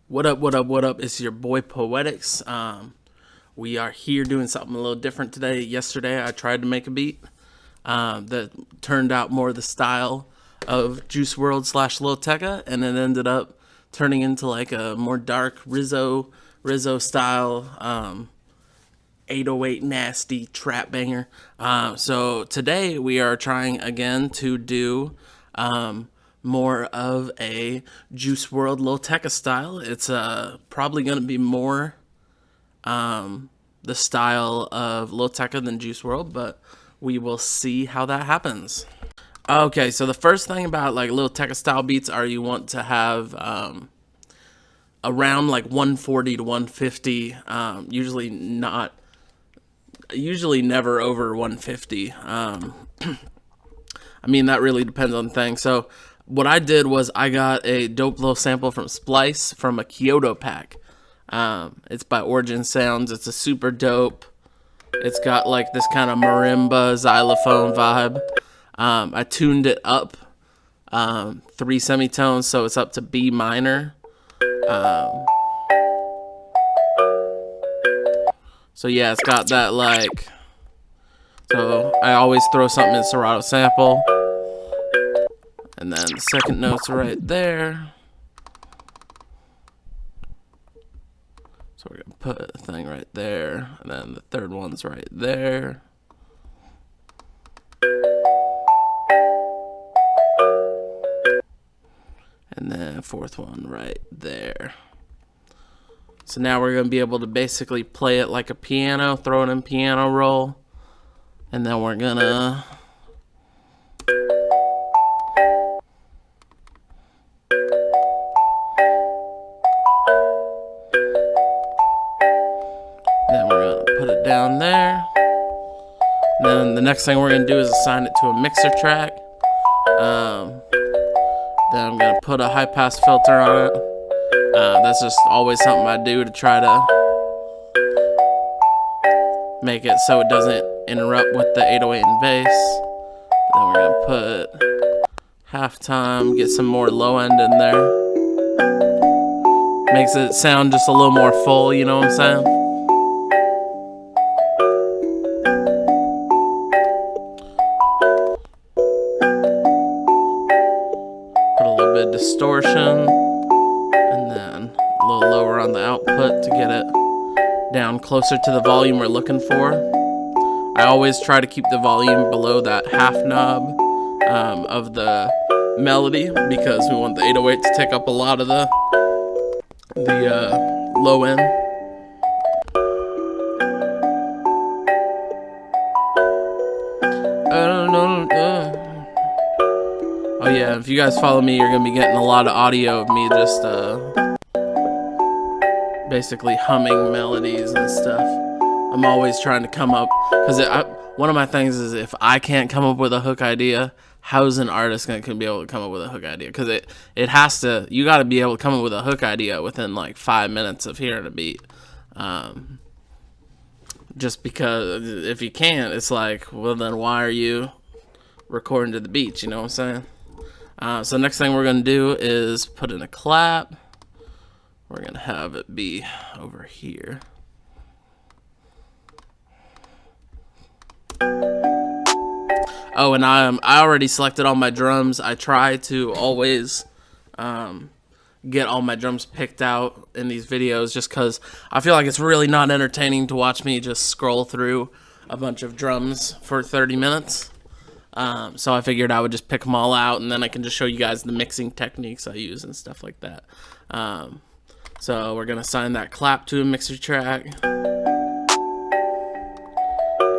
What up, what up, what up? It's your boy Poetics. We are here doing something a little different today. Yesterday, I tried to make a beat that turned out more the style of Juice WRLD / LIL TECCA, and it ended up turning into like a more dark Rizzo style 808 nasty trap banger. So today we are trying again to do more of a Juice WRLD LIL TECCA style. It's probably going to be more the style of LIL TECCA than Juice WRLD, but we will see how that happens. Okay, so the first thing about like LIL TECCA style beats are you want to have around like 140 to 150, usually never over 150. I mean, that really depends on things. So what I did was I got a dope little sample from Splice from a Kyoto pack. It's by Origin Sounds. It's a super dope. It's got like this kind of marimba xylophone vibe. I tuned it up 3 semitones, so it's up to B minor. So yeah, it's got that like. So I always throw something in Serato sample. And then the second note's right there. So we're going to put a thing right there. And then the third one's right there. And then fourth one right there. So now we're going to be able to basically play it like a piano, throw it in piano roll. And then we're going to... Then we're going to put it down there. And then the next thing we're going to do is assign it to a mixer track. Then I'm going to put a high-pass filter on it. That's just always something I do to try to make it so it doesn't interrupt with the 808 and bass. Then we're going to put halftime, get some more low end in there. Makes it sound just a little more full, you know what I'm saying? Put a little bit of distortion, and then a little lower on the output to get it down closer to the volume we're looking for. I always try to keep the volume below that half knob of the melody because we want the 808 to take up a lot of the low end. Oh yeah, if you guys follow me, you're gonna be getting a lot of audio of me just basically humming melodies and stuff. I'm always trying to come up, because one of my things is if I can't come up with a hook idea, how's an artist gonna be able to come up with a hook idea? Because it has to, you got to be able to come up with a hook idea within like 5 minutes of hearing a beat. Just because if you can't, it's like, well then why are you recording to the beat? You know what I'm saying? So next thing we're gonna do is put in a clap. We're gonna have it be over here. Oh, and I already selected all my drums. I try to always get all my drums picked out in these videos just because I feel like it's really not entertaining to watch me just scroll through a bunch of drums for 30 minutes. So I figured I would just pick them all out, and then I can just show you guys the mixing techniques I use and stuff like that. So we're going to assign that clap to a mixer track.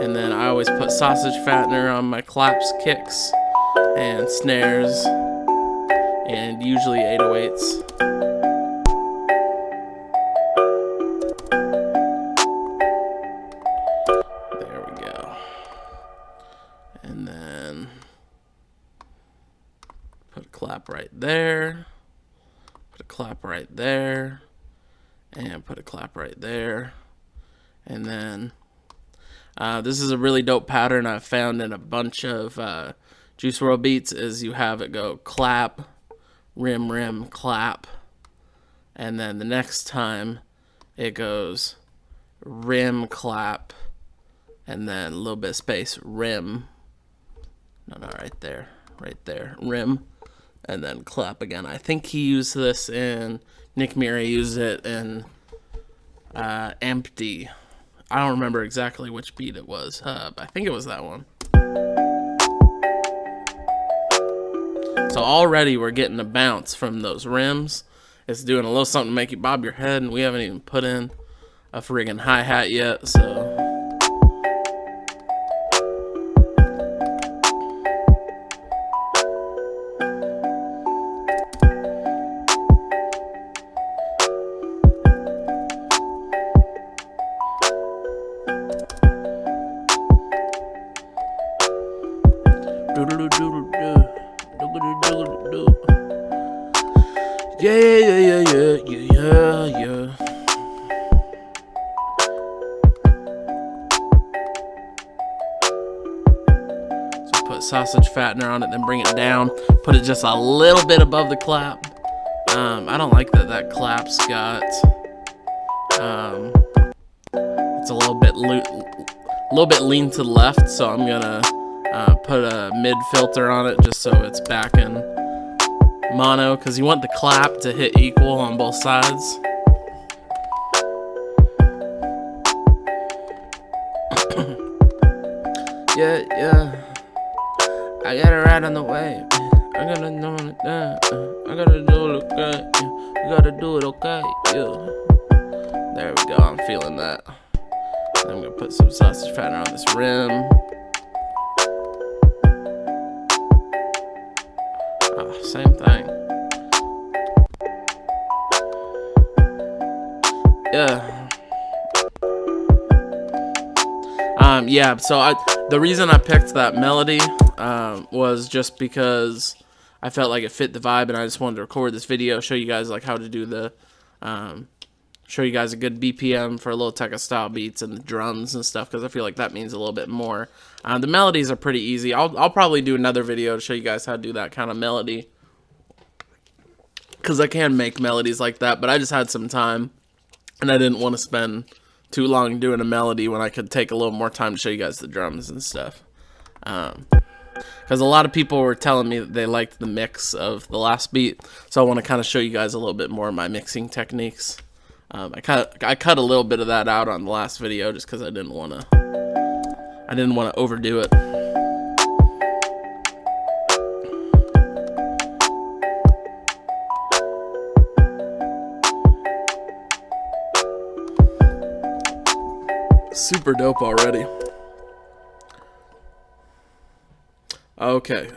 And then I always put sausage fattener on my claps, kicks, and snares, and usually 808s. There we go. And then put a clap right there, put a clap right there, and put a clap right there. And then this is a really dope pattern I've found in a bunch of Juice WRLD beats, is you have it go clap, rim, rim, clap, and then the next time it goes rim clap, and then a little bit of space, rim. No, right there, rim, and then clap again. I think he used this in, Nick Mira used it in Empty. I don't remember exactly which beat it was, but I think it was that one. So already we're getting a bounce from those rims. It's doing a little something to make you bob your head, and we haven't even put in a friggin' hi-hat yet, so. Yeah. So put sausage fattener on it, then bring it down. Put it just a little bit above the clap. I don't like that clap's got. It's a little bit lean to the left, so I'm gonna put a mid filter on it just so it's back in mono, because you want the clap to hit equal on both sides. yeah. I got it right on the way. I gotta know it. I gotta do it okay. I gotta do it okay. Yeah. There we go. I'm feeling that. I'm gonna put some sausage fattener on this rim. Oh, same thing. Yeah. So the reason I picked that melody was just because I felt like it fit the vibe, and I just wanted to record this video, show you guys like how to do the, show you guys a good BPM for LIL TECCA style beats and the drums and stuff, because I feel like that means a little bit more. The melodies are pretty easy. I'll probably do another video to show you guys how to do that kind of melody, because I can make melodies like that, but I just had some time, and I didn't want to spend too long doing a melody when I could take a little more time to show you guys the drums and stuff. Because a lot of people were telling me that they liked the mix of the last beat, so I want to kind of show you guys a little bit more of my mixing techniques. I cut a little bit of that out on the last video just because I didn't want to overdo it. Super dope already. Okay,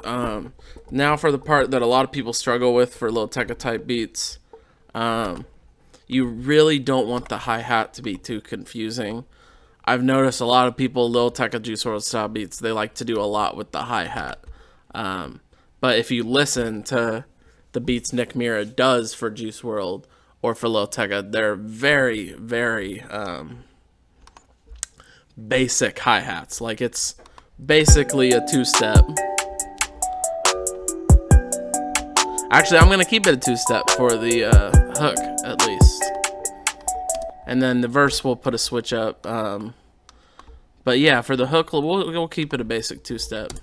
now for the part that a lot of people struggle with for LIL TECCA type beats. You really don't want the hi-hat to be too confusing. I've noticed a lot of people, LIL TECCA Juice WRLD style beats, they like to do a lot with the hi-hat. But if you listen to the beats Nick Mira does for Juice WRLD or for LIL TECCA, they're very, very basic hi-hats. Like, it's basically a two-step. Actually, I'm going to keep it a two-step for the hook, at least. And then the verse, we'll put a switch up. But yeah, for the hook, we'll keep it a basic two-step.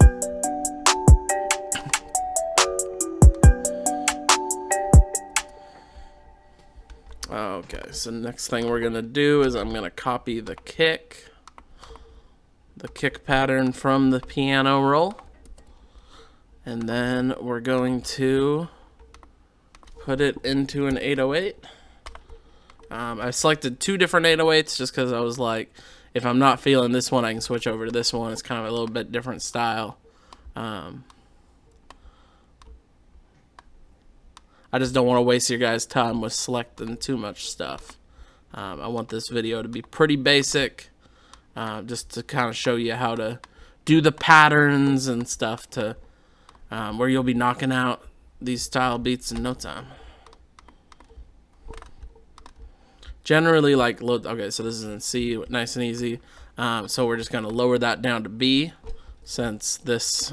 Okay, so next thing we're going to do is I'm going to copy the kick pattern from the piano roll. And then we're going to put it into an 808. I selected two different 808s just because I was like, if I'm not feeling this one, I can switch over to this one. It's kind of a little bit different style. I just don't want to waste your guys' time with selecting too much stuff. I want this video to be pretty basic, just to kind of show you how to do the patterns and stuff to where you'll be knocking out these style beats in no time. Generally, like, okay, so this is in C, nice and easy. So we're just going to lower that down to B, since this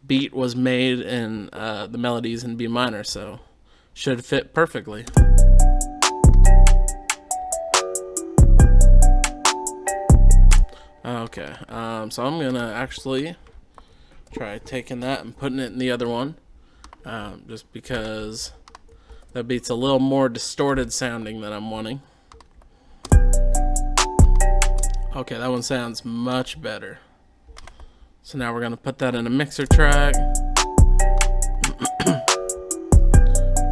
beat was made in the melodies in B minor. So should fit perfectly. Okay, so I'm gonna actually try taking that and putting it in the other one, just because that beat's a little more distorted sounding than I'm wanting. Okay, that one sounds much better. So now we're gonna put that in a mixer track. And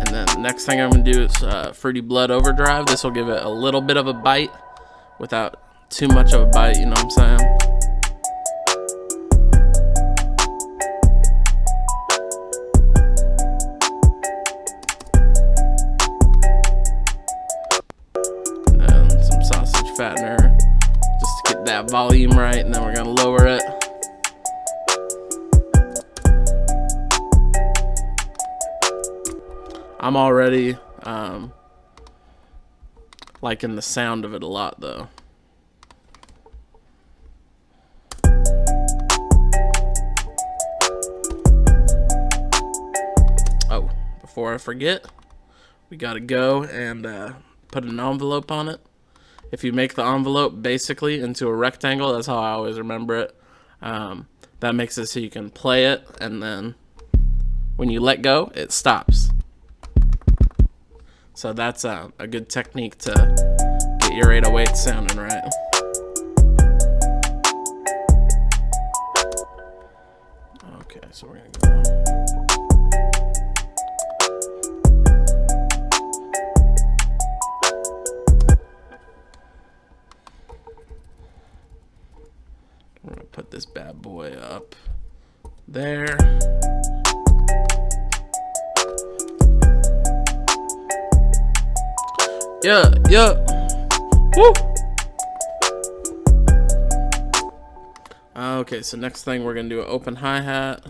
then the next thing I'm gonna do is Fruity Blood Overdrive. This will give it a little bit of a bite without too much of a bite, you know what I'm saying? And then some sausage fattener just to get that volume right, and then we're gonna lower it. I'm already liking the sound of it a lot though. Oh, before I forget, we gotta go and put an envelope on it. If you make the envelope basically into a rectangle, that's how I always remember it. That makes it so you can play it, and then when you let go, it stops. So that's a good technique to get your 808 sounding right. Okay, so we're gonna go. We're gonna put this bad boy up there. Yeah, yeah. Woo! Okay, so next thing we're gonna do an open hi-hat.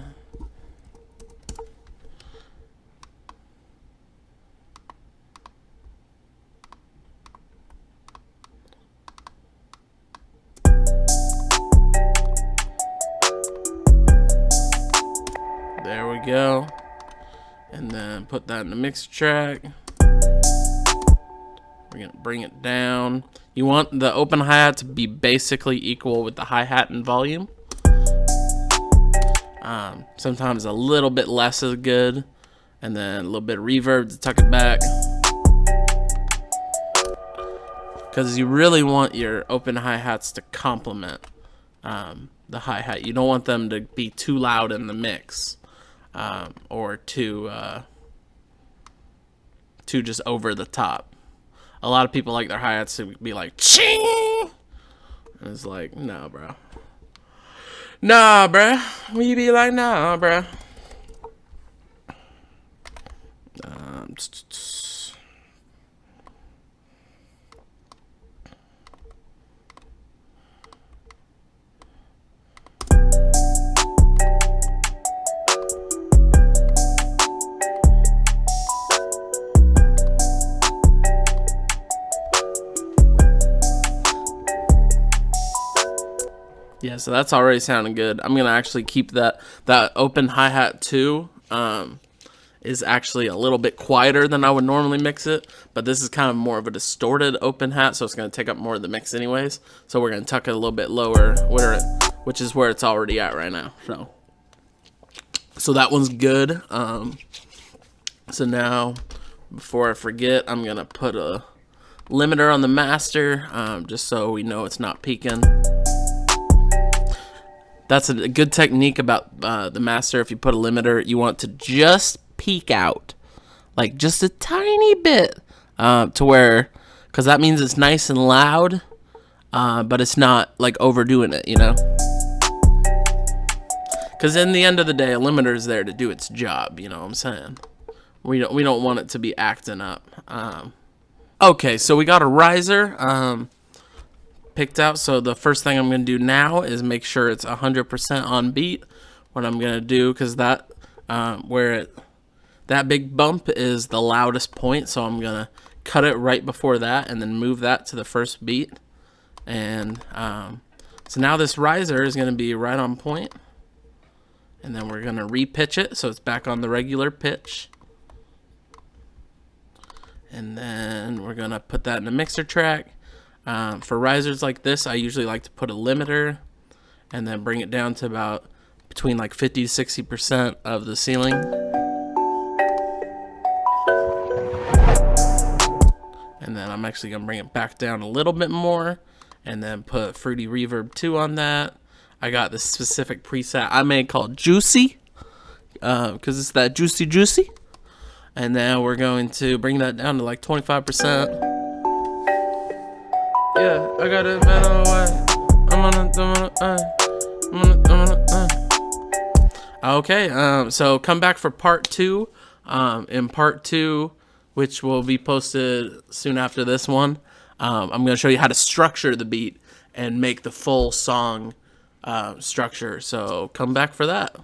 There we go. And then put that in the mix track. We're gonna bring it down. You want the open hi-hat to be basically equal with the hi-hat in volume. Sometimes a little bit less is good, and then a little bit of reverb to tuck it back. Because you really want your open hi-hats to complement the hi-hat. You don't want them to be too loud in the mix, or too just over the top. A lot of people like their hi-hats to be like ching, and it's like, nah, bro. Nah, bro. We be like, nah, bro. Yeah, so that's already sounding good. I'm gonna actually keep that open hi-hat too. Is actually a little bit quieter than I would normally mix it, but this is kind of more of a distorted open hat, so it's gonna take up more of the mix anyways. So we're gonna tuck it a little bit lower, which is where it's already at right now. So that one's good. So now, before I forget, I'm gonna put a limiter on the master, just so we know it's not peaking. That's a good technique about the master. If you put a limiter, you want to just peak out, like just a tiny bit, to where, because that means it's nice and loud, but it's not like overdoing it, you know? Because in the end of the day, a limiter is there to do its job, you know what I'm saying? We don't want it to be acting up. Okay, so we got a riser picked out. So the first thing I'm going to do now is make sure it's 100% on beat. What I'm going to do, because that that big bump is the loudest point, so I'm going to cut it right before that and then move that to the first beat. And so now this riser is going to be right on point. And then we're going to re-pitch it so it's back on the regular pitch. And then we're gonna put that in a mixer track. For risers like this, I usually like to put a limiter and then bring it down to about between like 50 to 60% of the ceiling. And then I'm actually gonna bring it back down a little bit more and then put Fruity Reverb 2 on that. I got this specific preset I made called Juicy, because it's that juicy. And then we're going to bring that down to like 25%. Yeah, I got it better way. Okay, so come back for part 2. In part 2, which will be posted soon after this one, I'm going to show you how to structure the beat and make the full song structure. So come back for that.